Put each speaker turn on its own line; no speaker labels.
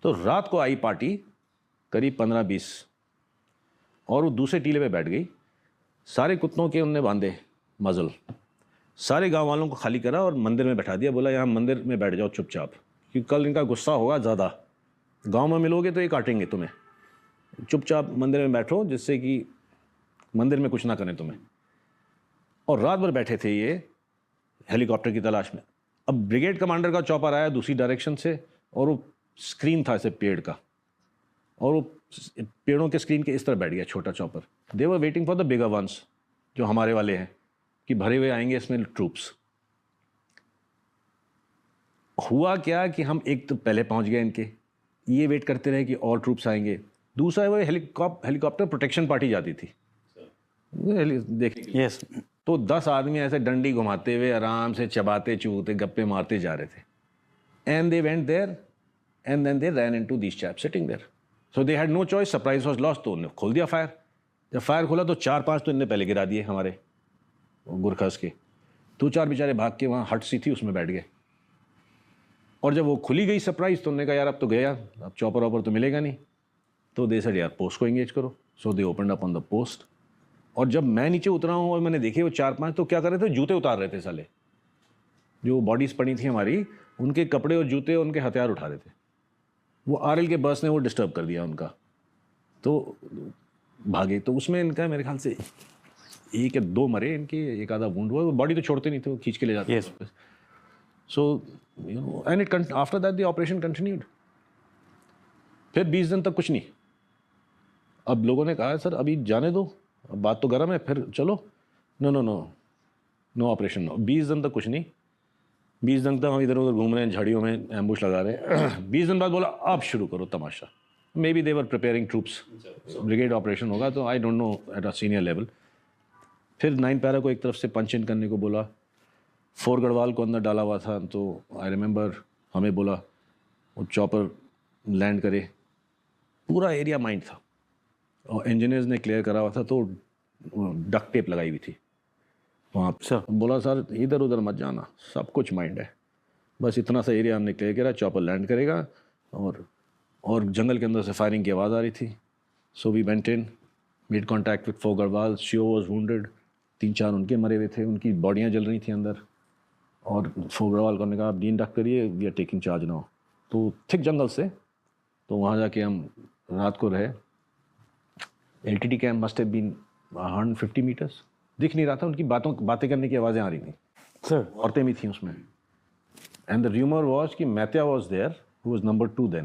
तो रात को आई पार्टी करीब 15-20 और वो दूसरे टीले पे बैठ गई। सारे कुत्तों के उनने बांधे मजल, सारे गांव वालों को खाली करा और मंदिर में बैठा दिया। बोला यहाँ मंदिर में बैठ जाओ चुपचाप, क्योंकि कल इनका गुस्सा होगा ज़्यादा, गांव में मिलोगे तो ये काटेंगे तुम्हें, चुपचाप मंदिर में बैठो जिससे कि मंदिर में कुछ ना करें तुम्हें। और रात भर बैठे थे ये हेलीकॉप्टर की तलाश में। अब ब्रिगेड कमांडर का चॉपर आया दूसरी डायरेक्शन से और वो स्क्रीन था ऐसे पेड़ का, और वो पेड़ों के स्क्रीन के इस तरह बैठ गया छोटा chopper. They were waiting for the bigger ones, जो हमारे वाले हैं कि भरे हुए आएंगे इसमें ट्रूप्स। हुआ क्या कि हम एक तो पहले पहुंच गए इनके, ये वेट करते रहे कि और ट्रूप्स आएंगे। दूसरा वो हेलीकॉप्टर प्रोटेक्शन पार्टी जाती थी देखिए।
यस।
तो 10 आदमी ऐसे डंडी घुमाते हुए आराम से चबाते चूते गप्पे मारते जा रहे थे। And they went there and then they ran into these chaps sitting there, so they had no choice. Surprise was lost, तो उन्होंने खोल दिया फायर। जब फायर खोला तो 4-5 तो इनने पहले गिरा दिए हमारे गुरखस के। 2-4 बेचारे भाग के वहाँ हट सी थी उसमें बैठ गए। और जब वो खुली गई सरप्राइज तो उन्होंने कहा यार अब तो गया, अब चॉपर ऑपर तो मिलेगा नहीं। तो दे सेड यार पोस्ट को एंगेज करो। So they opened up on the post. और जब मैं नीचे उतरा हूँ और मैंने देखे वो 4-5 तो क्या कर रहे थे, जूते उतार रहे थे साले। जो बॉडीज पड़ी थी हमारी, उनके कपड़े और जूते, उनके हथियार उठा रहे थे। वो आरएल के बस ने वो डिस्टर्ब कर दिया उनका, तो भागे। तो उसमें इनका मेरे ख्याल से 1 या 2 मरे इनके, एक आधा वुंड हुआ। बॉडी तो छोड़ते नहीं थे, वो खींच के ले जाते थे। So you know and it after that the operation continued. फिर 20 दिन तक कुछ नहीं। अब लोगों ने कहा सर अभी जाने दो, अब बात तो गर्म है, फिर चलो। No no no no operation no. 20 दिन तक कुछ नहीं। 20 दिन तक हम इधर उधर घूम रहे हैं, झाड़ियों में एम्बुश लगा रहे हैं। 20 दिन बाद बोला अब शुरू करो तमाशा। May be they were preparing troops, brigade operation होगा, तो I don't know at a senior level. फिर 9 पैरा को एक तरफ से पंच इन करने को बोला। 4 गढ़वाल को अंदर डाला हुआ था, तो आई रिमेंबर हमें बोला वो चॉपर लैंड करे। पूरा एरिया माइंड था और इंजीनियर्स ने क्लियर करा हुआ था, तो डक्ट टेप लगाई हुई थी वहाँ सर। बोला सर इधर उधर मत जाना, सब कुछ माइंड है, बस इतना सा एरिया हमने क्लियर करा, चॉपर लैंड करेगा। और जंगल के अंदर से फायरिंग की आवाज़ आ रही थी। So we went in, made contact with 4 Garhwal. Sheo was wounded, 3-4 उनके मरे हुए थे, उनकी बॉडियाँ जल रही थी अंदर। और 4 गढ़वाल को ने कहा आप डी इंडक्ट करिए, we are taking charge now. तो थिक जंगल से, तो वहाँ जाके हम रात को रहे। LTT camp must have been 150 metres. दिख नहीं रहा था, उनकी बातें करने की आवाज़ें आ रही थी सर, औरतें भी थी उसमें। एंड द र्यूमर वॉज कि Maitya was there, who was number 2 then.